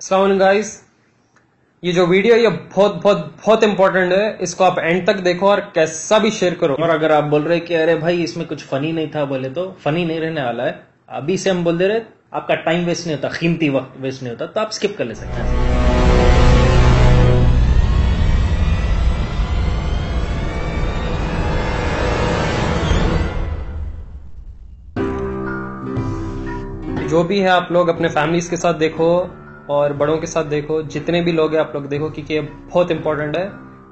अस्सलाम वालेकुम गाइस, ये जो वीडियो ये बहुत बहुत बहुत इंपॉर्टेंट है। इसको आप एंड तक देखो और कैसा भी शेयर करो। और अगर आप बोल रहे कि अरे भाई इसमें कुछ फनी नहीं था, बोले तो फनी नहीं रहने वाला है। अभी से हम बोल दे रहे आपका टाइम वेस्ट नहीं होता, कीमती वक्त वेस्ट नहीं होता, तो आप स्किप कर ले सकते हैं। जो भी है आप लोग अपने फैमिलीज के साथ देखो और बड़ों के साथ देखो, जितने भी लोग हैं आप लोग देखो, क्योंकि ये बहुत इंपॉर्टेंट है।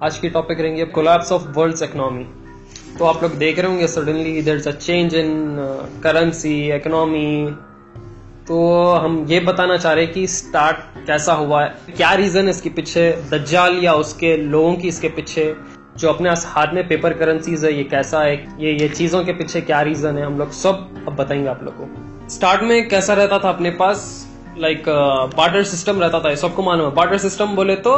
आज की टॉपिक रहेंगे कोलैप्स ऑफ वर्ल्ड्स इकोनॉमी। तो आप लोग देख रहे होंगे suddenly there is a change in currency economy. तो हम ये बताना चाह रहे हैं कि स्टार्ट कैसा हुआ है, क्या रीजन है इसके पीछे, दज्जाल या उसके लोगों की इसके पीछे, जो अपने हाथ में पेपर करेंसीज है ये कैसा है, ये चीजों के पीछे क्या रीजन है, हम लोग सब अब बताएंगे आप लोग को। स्टार्ट में कैसा रहता था अपने पास, लाइक बार्टर सिस्टम रहता था। सबको मालूम है बार्टर सिस्टम। बोले तो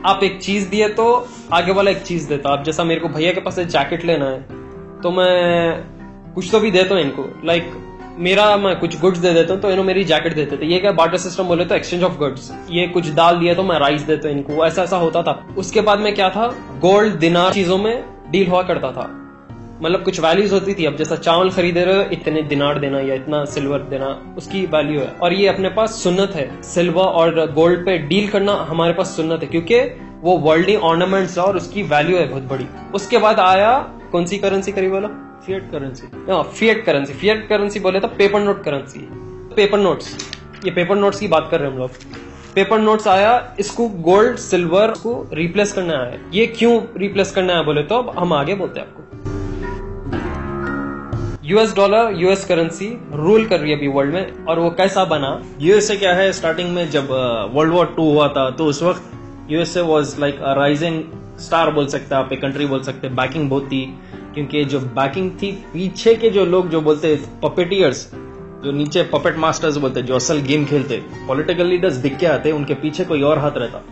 आप एक चीज दिए तो आगे वाला एक चीज देता। अब जैसा मेरे को भैया के पास एक जैकेट लेना है तो मैं कुछ तो भी देता हूँ इनको, लाइक मैं कुछ गुड्स दे देता हूँ तो इन्होंने मेरी जैकेट देते थे। ये क्या बार्टर सिस्टम बोले तो एक्सचेंज ऑफ गुड्स। ये कुछ दाल दिया तो मैं राइस देता हूँ इनको, ऐसा ऐसा होता था। उसके बाद में क्या था, गोल्ड दिनार चीजों में डील हुआ करता था। मतलब कुछ वैल्यूज होती थी। अब जैसा चावल खरीदे रहे हो इतने दिनार देना या इतना सिल्वर देना, उसकी वैल्यू है। और ये अपने पास सुन्नत है, सिल्वर और गोल्ड पे डील करना हमारे पास सुन्नत है, क्योंकि वो वर्ल्डी ऑर्नामेंट्स है और उसकी वैल्यू है बहुत बड़ी। उसके बाद आया कौन सी करेंसी करी बोला, fiat currency. Fiat currency. Fiat currency बोले तो paper note currency, paper notes. ये पेपर नोट्स की बात कर रहे हैं हम लोग। पेपर नोट्स आया, इसको गोल्ड सिल्वर को रिप्लेस करना है। ये क्यों रिप्लेस करना है बोले तो अब हम आगे बोलते हैं आपको। US dollar, US currency rule कर रही है अभी वर्ल्ड में। और वो कैसा बना, यूएसए क्या है, स्टार्टिंग में जब वर्ल्ड वॉर 2 हुआ था तो उस वक्त USA was like a rising star बोल सकते हैं आप, एक कंट्री बोल सकते हैं। बैकिंग बहुत थी, क्योंकि जो बैकिंग थी पीछे के जो लोग जो बोलते पपेटियर्स, जो नीचे पपेट मास्टर्स बोलते, जो असल गेम खेलते, पॉलिटिकल लीडर्स दिख के आते, उनके पीछे कोई और हाथ रहता।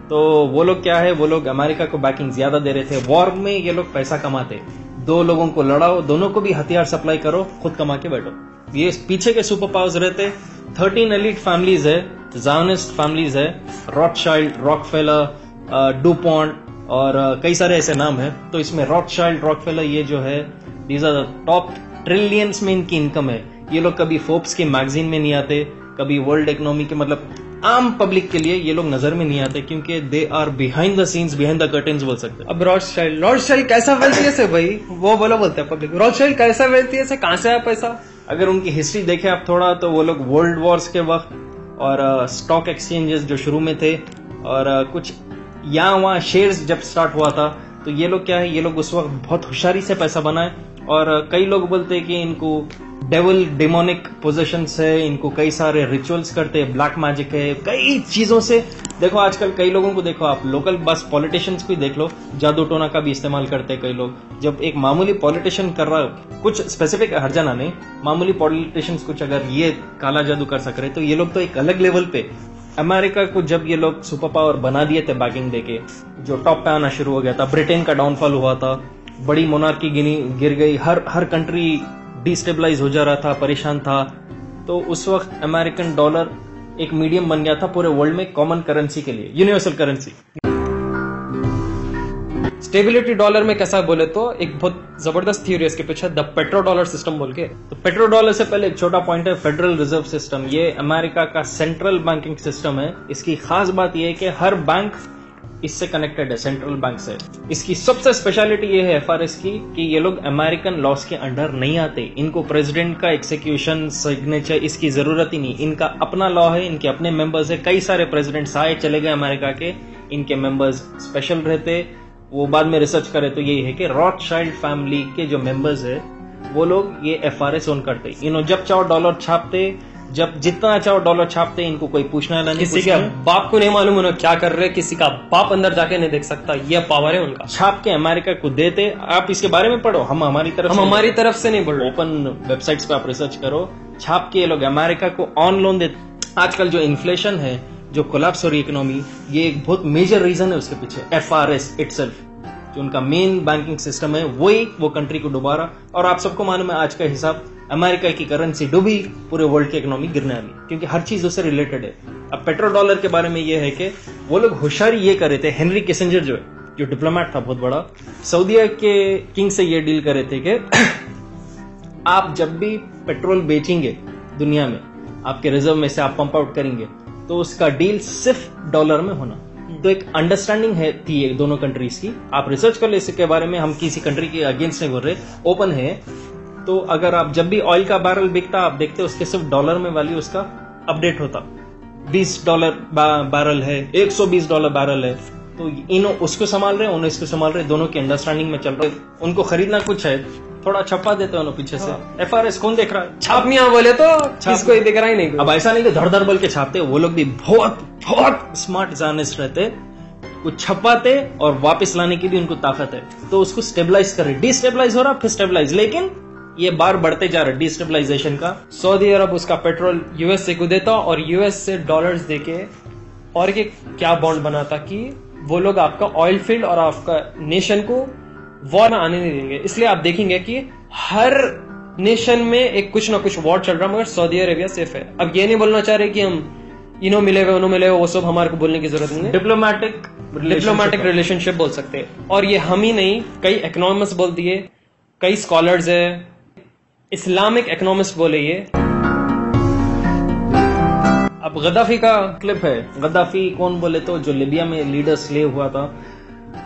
तो वो लोग क्या है, वो लोग अमेरिका को बैकिंग ज्यादा दे रहे थे। वॉर में ये लोग पैसा कमाते, दो लोगों को लड़ाओ, दोनों को भी हथियार सप्लाई करो, खुद कमा के बैठो। ये पीछे के सुपर पावर्स रहते। 13 एलिट फैमिलीज है, ज़ायोनिस्ट फैमिलीज है, रॉथशाइल्ड, रॉकफेलर, डुपॉन्ट और कई सारे ऐसे नाम है। तो इसमें रॉथशाइल्ड, रॉकफेलर ये जो है, these are the top trillions में इनकी इनकम है। ये लोग कभी फोर्ब्स की मैगजीन में नहीं आते, कभी वर्ल्ड इकोनॉमी के, मतलब आम पब्लिक के लिए ये लोग नजर में नहीं आते, क्योंकि they are behind the scenes, behind the curtains बोल सकते हैं। अब रॉथशाइल्ड कैसा वेल्थी है भाई, वो बोलते हैं पब्लिक। रॉथशाइल्ड कैसा वेल्थी है, कहां से आया पैसा? अगर उनकी हिस्ट्री देखें आप थोड़ा, तो वो लोग वर्ल्ड वॉर्स के वक्त और स्टॉक एक्सचेंजेस जो शुरू में थे और कुछ यहाँ वहाँ शेयर्स जब स्टार्ट हुआ था, तो ये लोग क्या है, ये लोग उस वक्त बहुत होशियारी से पैसा बनाए। और कई लोग बोलते हैं कि इनको डेविल डेमोनिक पोजेशंस है, इनको कई सारे रिचुअल्स करते हैं, ब्लैक मैजिक है, कई चीजों से। देखो आजकल कई लोगों को देखो आप, लोकल बस पॉलिटिशियंस को ही देख लो, जादू टोना का भी इस्तेमाल करते हैं कई लोग। जब एक मामूली पॉलिटिशियन कर रहा है, कुछ स्पेसिफिक हरजाना नहीं, मामूली पॉलिटिशियंस कुछ अगर ये काला जादू कर सक रहे, तो ये लोग तो एक अलग लेवल पे। अमेरिका को जब ये लोग सुपर पावर बना दिए थे बैकिंग देके, जो टॉप पे आना शुरू हो गया था, ब्रिटेन का डाउनफॉल हुआ था, बड़ी मोनार्की गिर गई, हर कंट्री डिस्टेबलाइज हो जा रहा था, परेशान था। तो उस वक्त अमेरिकन डॉलर एक मीडियम बन गया था पूरे वर्ल्ड में कॉमन करेंसी के लिए, यूनिवर्सल करेंसी। स्टेबिलिटी डॉलर में कैसा बोले तो एक बहुत जबरदस्त थ्योरी है इसके पीछे, द पेट्रो डॉलर सिस्टम बोल के। तो पेट्रो डॉलर से पहले एक छोटा पॉइंट है, फेडरल रिजर्व सिस्टम। ये अमेरिका का सेंट्रल बैंकिंग सिस्टम है। इसकी खास बात यह है कि हर बैंक इससे कनेक्टेड है, सेंट्रल बैंक से। इसकी सबसे स्पेशलिटी ये है एफआरएस की, कि ये लोग अमेरिकन लॉस के अंडर नहीं आते। इनको प्रेसिडेंट का एक्सिक्यूशन सिग्नेचर इसकी जरूरत ही नहीं, इनका अपना लॉ है, इनके अपने मेंबर्स है। कई सारे प्रेसिडेंट्स आए चले गए अमेरिका के, इनके मेंबर्स स्पेशल रहते। वो बाद में रिसर्च करे तो यही है कि रॉथशाइल्ड फैमिली के जो मेंबर्स है वो लोग ये एफआरएस ओन करते। इन्होंने जब चाहो डॉलर छापते, जब जितना चाहो डॉलर छापते, इनको कोई पूछना नहीं। किसी का बाप को नहीं मालूम उन्हें क्या कर रहे, किसी का बाप अंदर जाके नहीं देख सकता, ये पावर है उनका। छाप के अमेरिका को देते। आप इसके बारे में पढ़ो, हम हमारी तरफ से नहीं बोल रहे, ओपन वेबसाइट्स पे आप रिसर्च करो। छाप के ये लोग अमेरिका को ऑन लोन देते। आजकल जो इन्फ्लेशन है, जो कोलैप्स हो रही इकोनॉमी, ये एक बहुत मेजर रीजन है उसके पीछे, एफआरएस इटसेल्फ, जो उनका मेन बैंकिंग सिस्टम है, वही वो कंट्री को डुबा रहा। और आप सबको मालूम है आज का हिसाब, अमेरिका की करेंसी डूबी, पूरे वर्ल्ड की इकोनॉमी गिरने वाली, क्योंकि हर चीज उससे रिलेटेड है। अब पेट्रो डॉलर के बारे में ये है कि वो लोग होशियारी ये कर रहे थे, हेनरी किसिंजर जो डिप्लोमेट था बहुत बड़ा, सऊदीया के किंग से ये डील कर रहे थे कि आप जब भी पेट्रोल बेचेंगे दुनिया में, आपके रिजर्व में से आप पंप आउट करेंगे, तो उसका डील सिर्फ डॉलर में होना। तो एक अंडरस्टैंडिंग है थी ये दोनों कंट्रीज की। आप रिसर्च कर ले इसके बारे में, हम किसी कंट्री के अगेंस्ट नहीं बोल रहे, ओपन है। तो अगर आप जब भी ऑयल का बैरल बिकता, आप देखते उसके सिर्फ डॉलर में वैल्यू उसका अपडेट होता। $20 बैरल है, $120 बैरल है, तो इन्हों उसको संभाल रहे, उन्हें इसको संभाल रहे, दोनों की अंडरस्टैंडिंग में चल रहे। उनको खरीदना कुछ है, थोड़ा छपा देते हैं पीछे से। FRS कौन देख रहा है? छाप मियां बोले तो किसको ही दिख रहा ही नहीं। अब ऐसा नहीं कि धड़ धड़ बोल के छापते, वो लोग भी बहुत बहुत स्मार्ट जर्नलिस्ट रहते, कुछ छपाते और वापस लाने की भी उनको ताकत है। तो उसको स्टेबलाइज कर रहे, डिस्टेबलाइज हो रहा, फिर स्टेबलाइज, लेकिन ये बार बढ़ते जा रहा है डिस्टेबलाइजेशन का। सऊदी अरब उसका पेट्रोल US से को देता और US से डॉलर्स देके और ये क्या बॉन्ड बनाता कि वो लोग आपका ऑयल फील्ड और आपका नेशन को वॉर में आने नहीं देंगे। इसलिए आप देखेंगे कि हर नेशन में एक कुछ ना कुछ वॉर चल रहा, मगर सऊदी अरेबिया सेफ है। अब ये नहीं बोलना चाह रहे कि हम इन्हों मिले हुए उन्हों मिले हुए, वो सब हमारे को बोलने की जरूरत नहीं है। डिप्लोमेटिक रिलेशनशिप बोल सकते हैं। और ये हम ही नहीं, कई इकोनॉमिस्ट बोल दिए, कई स्कॉलर्स है, इस्लामिक इकोनॉमिस्ट बोले ये। अब गद्दाफी का क्लिप है। गद्दाफी कौन बोले तो जो लिबिया में लीडर स्लेव हुआ था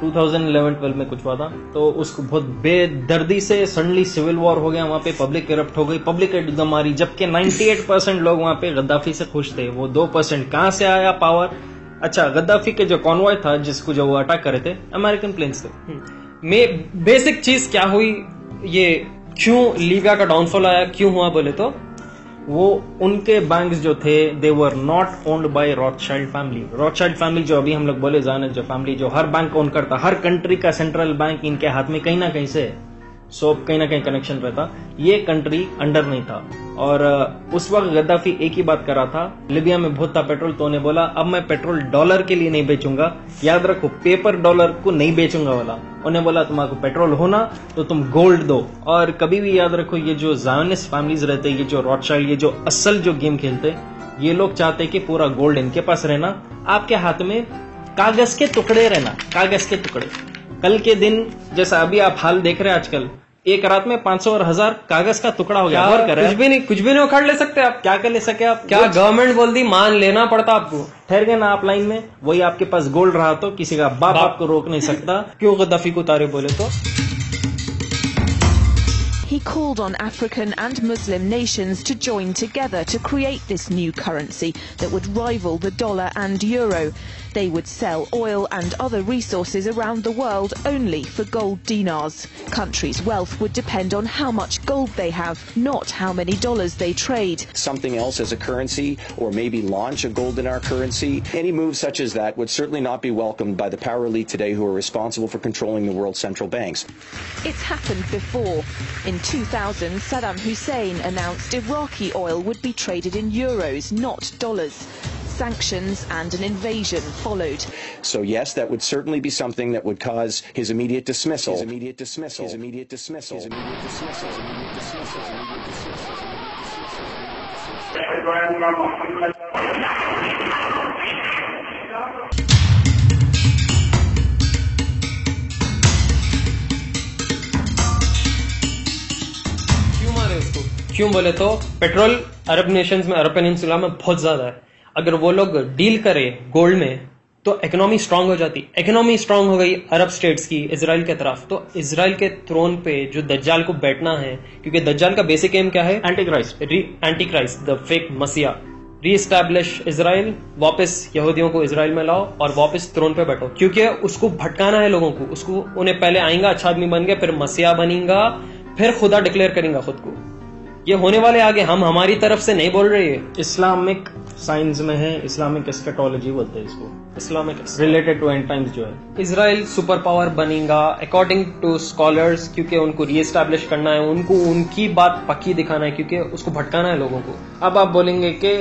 2011-12 में कुछ हुआ था, तो उसको बहुत बेदर्दी से सडनली सिविल वॉर हो गया, वहां पे पब्लिक करप्ट हो गई, पब्लिक एकदम मारी, जबकि 98% लोग वहां पे गद्दाफी से खुश थे। वो 2% कहां से आया पावर? अच्छा, गद्दाफी के जो कॉन्वॉय था जिसको जो वो अटैक करे थे, अमेरिकन प्लेन्स थे। बेसिक चीज क्या हुई, ये क्यों लीबिया का डाउनफॉल आया, क्यों हुआ बोले तो वो उनके बैंक्स जो थे they were not owned by Rothschild family. Rothschild family जो अभी हम लोग बोले जाने जो फैमिली जो हर बैंक ओन करता, हर कंट्री का सेंट्रल बैंक इनके हाथ में कहीं ना कहीं से, सो कहीं ना कहीं कनेक्शन रहता। ये कंट्री अंडर नहीं था। और उस वक्त गद्दाफी एक ही बात कर रहा था, लिबिया में बहुत था पेट्रोल, तो उन्हें बोला अब मैं पेट्रोल डॉलर के लिए नहीं बेचूंगा, याद रखो पेपर डॉलर को नहीं बेचूंगा वाला। उन्हें बोला तुम्हारा पेट्रोल होना तो तुम गोल्ड दो। और कभी भी याद रखो, ये जो ज़ायोनिस्ट फैमिलीज रहते, ये जो रॉथशाइल्ड, ये जो असल जो गेम खेलते, ये लोग चाहते कि पूरा गोल्ड इनके पास रहना, आपके हाथ में कागज के टुकड़े रहना, कागज के टुकड़े। कल के दिन जैसा अभी आप हाल देख रहे हैं आजकल, एक रात में 500 और 1000 कागज का टुकड़ा हो गया। कुछ भी नहीं उखाड़ ले सकते आप। क्या कर ले सके आप? क्या गवर्नमेंट बोल दी, मान लेना पड़ता आपको। ठहर गए ना आप लाइन में, वही आपके पास गोल्ड रहा तो किसी का बाप आपको रोक नहीं सकता। क्यों गद्दाफी को उतारे बोले तो He called on African and Muslim nations to join together to create this new currency that would rival the dollar and euro. They would sell oil and other resources around the world only for gold dinars. Countries' wealth would depend on how much gold they have, not how many dollars they trade. Something else as a currency, or maybe launch a gold dinar currency. Any move such as that would certainly not be welcomed by the power elite today who are responsible for controlling the world's central banks. It's happened before. In 2000, Saddam Hussein announced Iraqi oil would be traded in euros, not dollars. Sanctions and an invasion followed. So yes, that would certainly be something that would cause his immediate dismissal. His immediate dismissal. His immediate dismissal. His immediate dismissal. His immediate dismissal. His immediate क्यों बोले तो petrol अरब Nations में, अरब peninsula में बहुत ज्यादा है। अगर वो लोग डील करे गोल्ड में तो इकोनॉमी स्ट्रांग हो जाती। इकोनॉमी स्ट्रांग हो गई अरब स्टेट्स की इजराइल के तरफ, तो इजराइल के थ्रोन पे जो दज्जाल को बैठना है, क्योंकि दज्जाल का बेसिक एम क्या है? एंटी क्राइस्ट, द फेक मसीहा। रीएस्टैब्लिश इजराइल, वापस यहूदियों को इजराइल में लाओ और वापस थ्रोन पे बैठो, क्योंकि उसको भटकाना है लोगों को। उसको उन्हें पहले आएगा, अच्छा आदमी बन गया, फिर मसीहा बनेगा, फिर खुदा डिक्लेयर करेगा खुद को। ये होने वाले आगे, हम हमारी तरफ से नहीं बोल रहे हैं। इस्लामिक साइंस में है, इस्लामिक एस्केटोलॉजी बोलते हैं इसको, Islamic related to end times जो है। इजराइल सुपर पावर बनेगा अकॉर्डिंग टू स्कॉलर्स, क्योंकि उनको रीएस्टैब्लिश करना है, उनको उनकी बात पक्की दिखाना है, क्योंकि उसको भटकाना है लोगों को। अब आप बोलेंगे कि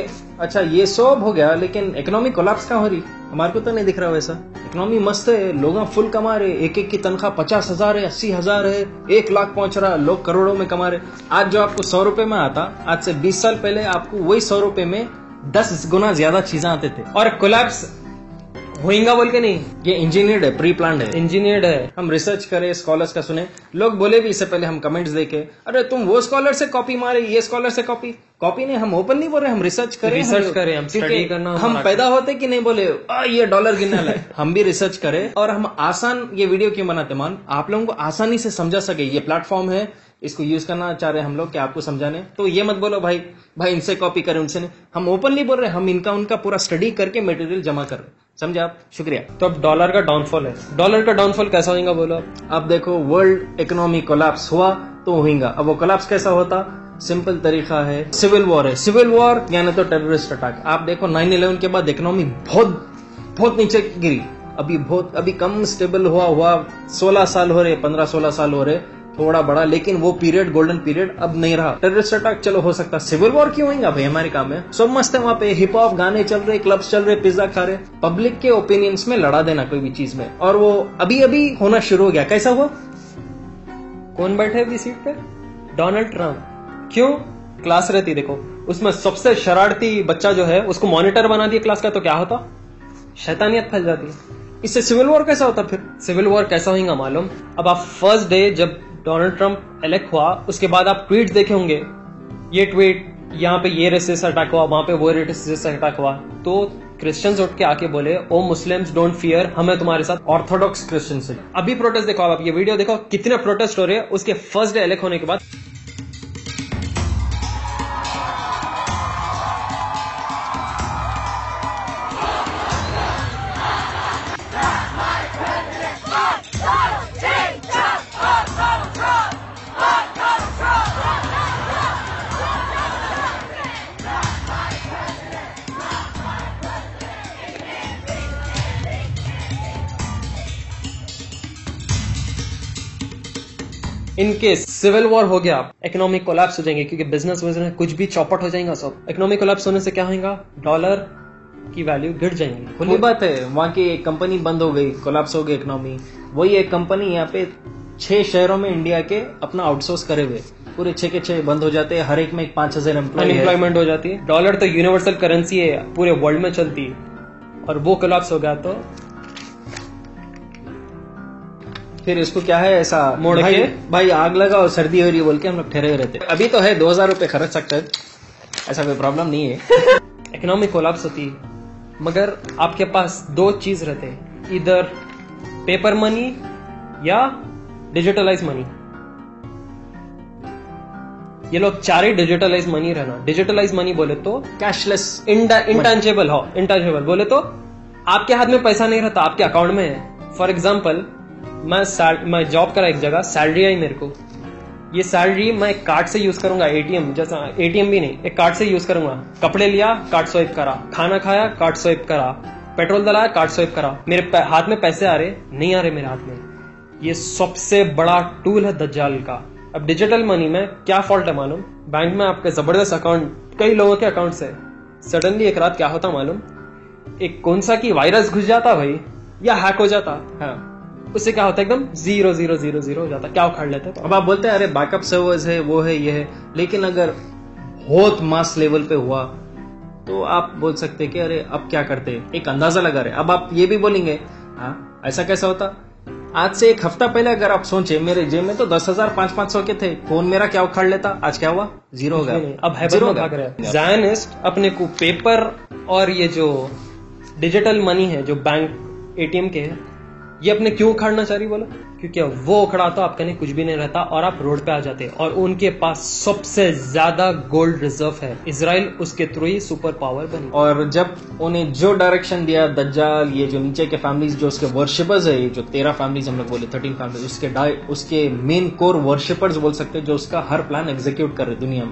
अच्छा ये सब हो गया, लेकिन इकोनॉमी कोलैप्स कहाँ हो रही? हमारे को तो नहीं दिख रहा वैसा। इकोनॉमी मस्त है, लोग फुल कमा रहे, एक एक की तनख्वाह 50,000 है, 80,000 है, 1 लाख पहुंच रहा, लोग करोड़ों में कमा रहे। आज जो आपको 100 रुपए में आता, आज से 20 साल पहले आपको वही 100 रुपए में 10 गुना ज्यादा चीजें आते थे। और कोलैप्स होएगा बोल के नहीं, ये इंजीनियर्ड है, प्री प्लान्ड है, इंजीनियर्ड है। हम रिसर्च करें, स्कॉलर्स का सुने, लोग बोले भी इससे पहले हम कमेंट्स देखे, अरे तुम वो स्कॉलर से कॉपी मारे, ये स्कॉलर से कॉपी नहीं, हम ओपन नहीं बोल रहे, हम रिसर्च करें, हम स्टडी करना। हम पैदा होते कि नहीं बोले ये डॉलर गिनना है। हम भी रिसर्च करें और हम आसान ये वीडियो क्यों बनाते मान, आप लोगों को आसानी से समझा सके। ये प्लेटफॉर्म है, इसको यूज करना चाह रहे हैं हम लोग कि आपको समझाने। तो ये मत बोलो भाई इनसे कॉपी करें, उनसे नहीं। हम ओपनली बोल रहे हैं, हम इनका उनका पूरा स्टडी करके मटेरियल जमा कर रहे हैं। समझे आप? शुक्रिया। तो अब डॉलर का डाउनफॉल है। डॉलर का डाउनफॉल कैसा होगा बोलो अब देखो, वर्ल्ड इकोनॉमी कोलैप्स हुआ तो होगा। अब वो कोलैप्स कैसा होता? सिंपल तरीका है, सिविल वॉर है। सिविल वॉर यानी तो टेररिस्ट अटैक। आप देखो 9/11 के बाद इकोनॉमी बहुत नीचे गिरी, अभी कम स्टेबल हुआ 16 साल हो रहे, 15-16 साल हो रहे, थोड़ा बड़ा, लेकिन वो पीरियड गोल्डन पीरियड अब नहीं रहा। टेररिस्ट अटैक चलो हो सकता, सिविल वॉर क्यों होगा भाई? अमेरिका में सब मस्त है, वहां पे हिप हॉप गाने चल रहे, क्लब्स चल रहे, पिज्जा खा रहे, पब्लिक के ओपिनियंस में लड़ा देना कोई भी चीज में। और वो अभी होना शुरू हो गया। कैसा हुआ? कौन बैठे अभी सीट पे? Donald Trump. क्यों? क्लास रहती, देखो उसमें सबसे शरारती बच्चा जो है उसको मॉनिटर बना दिया क्लास का, तो क्या होता? शैतानियत फैल जाती है। इससे सिविल वॉर कैसा होता? फिर सिविल वॉर कैसा होगा मालूम? अब आप फर्स्ट डे जब डोनाल्ड ट्रंप इलेक्ट हुआ, उसके बाद आप ट्वीट देखे होंगे, ये ट्वीट, यहाँ पे ये रेसिस्ट अटैक हुआ, वहां पे वो रेसिस्ट अटैक हुआ। तो क्रिश्चियंस उठ के आके बोले, ओ मुस्लिम्स डोंट फियर, हमें तुम्हारे साथ। ऑर्थोडॉक्स क्रिश्चियन से अभी प्रोटेस्ट देखो, आप ये वीडियो देखो, कितने प्रोटेस्ट हो रहे हैं उसके फर्स्ट डे इलेक्ट होने के बाद। इनकेस सिविल वॉर हो गया, इकोनॉमिक कोलैप्स हो जाएंगे, क्योंकि बिजनेस कुछ भी चौपट हो जाएगा सब। इकोनॉमिक कोलैप्स होने से क्या होगा? डॉलर की वैल्यू गिर जाएंगी। खुली बात है, वहां की एक कंपनी बंद हो गई, कोलैप्स हो गई इकोनॉमी। वही एक कंपनी यहाँ पे 6 शहरों में इंडिया के अपना आउटसोर्स करे हुए, पूरे 6 के 6 बंद हो जाते हैं, हर एक में 5,000 अनएम्प्लॉयमेंट हो जाती है। डॉलर तो यूनिवर्सल करेंसी है, पूरे वर्ल्ड में चलती है, और वो कोलैप्स हो गया तो फिर इसको क्या है, ऐसा मोड़ के भाई आग लगा और सर्दी हो रही है बोल के हम लोग ठहरे रहते। अभी तो है 2,000 रुपए खर्च सकते हैं, ऐसा कोई प्रॉब्लम नहीं है। इकोनॉमिक कोलैप्स होती है, मगर आपके पास 2 चीज रहते हैं, इधर पेपर मनी या डिजिटलाइज मनी। ये लोग 4 ही डिजिटलाइज मनी रहना। डिजिटलाइज मनी बोले तो कैशलेस, इंटेंजिबल हो, इंटेंजिबल बोले तो आपके हाथ में पैसा नहीं रहता, आपके अकाउंट में है। फॉर एग्जाम्पल, मैं जॉब करा एक जगह, सैलरी आई मेरे को, ये सैलरी मैं एक कार्ड से यूज करूंगा, एटीएम जैसा, एटीएम भी नहीं, एक कार्ड से यूज करूंगा। कपड़े लिया, कार्ड स्वाइप करा, खाना खाया, कार्ड स्वाइप करा, पेट्रोल डलाया, कार्ड स्वाइप करा। मेरे हाथ में पैसे आ रहे नहीं आ रहे मेरे हाथ में। ये सबसे बड़ा टूल है दज्जाल का। अब डिजिटल मनी में क्या फॉल्ट है मालूम? बैंक में आपके जबरदस्त अकाउंट, कई लोगों के अकाउंट से सडनली एक रात क्या होता मालूम? एक कौन सा की वायरस घुस जाता भाई, या हैक हो जाता। हाँ, उससे क्या होता है, एकदम 0,0,0,0 हो जाता, क्या उखाड़ लेते। अब आप बोलते हैं अरे बैकअप सर्वर्स है, वो है, ये है, लेकिन अगर बहुत मास लेवल पे हुआ तो आप बोल सकते हैं कि अरे अब क्या करते, एक अंदाजा लगा रहे। अब आप ये भी बोलेंगे, हाँ ऐसा कैसा होता? आज से 1 हफ्ता पहले अगर आप सोचे, मेरे जेब में तो 10,000 500 के थे, फोन मेरा क्या उखाड़ लेता, आज क्या हुआ? 0 हो गया। अब हैबर में भाग रहे हैं ज़ायनिस्ट अपने को पेपर और ये जो डिजिटल मनी है जो बैंक एटीएम के है, ये अपने क्यों उखाड़ना चाह रही बोलो? क्योंकि वो उखड़ा तो आपके लिए कुछ भी नहीं रहता और आप रोड पे आ जाते। और उनके पास सबसे ज्यादा गोल्ड रिजर्व है, इजराइल उसके थ्रू ही सुपर पावर बनी। और जब उन्हें जो डायरेक्शन दिया दज्जाल, ये जो नीचे के फैमिलीज जो उसके वर्शिपर्स है, ये जो 13 फैमिलीज हम लोग बोले, 13 फैमिलीज, उसके मेन कोर वर्शिपर्स बोल सकते हैं, जो उसका हर प्लान एग्जीक्यूट कर रहे दुनिया में।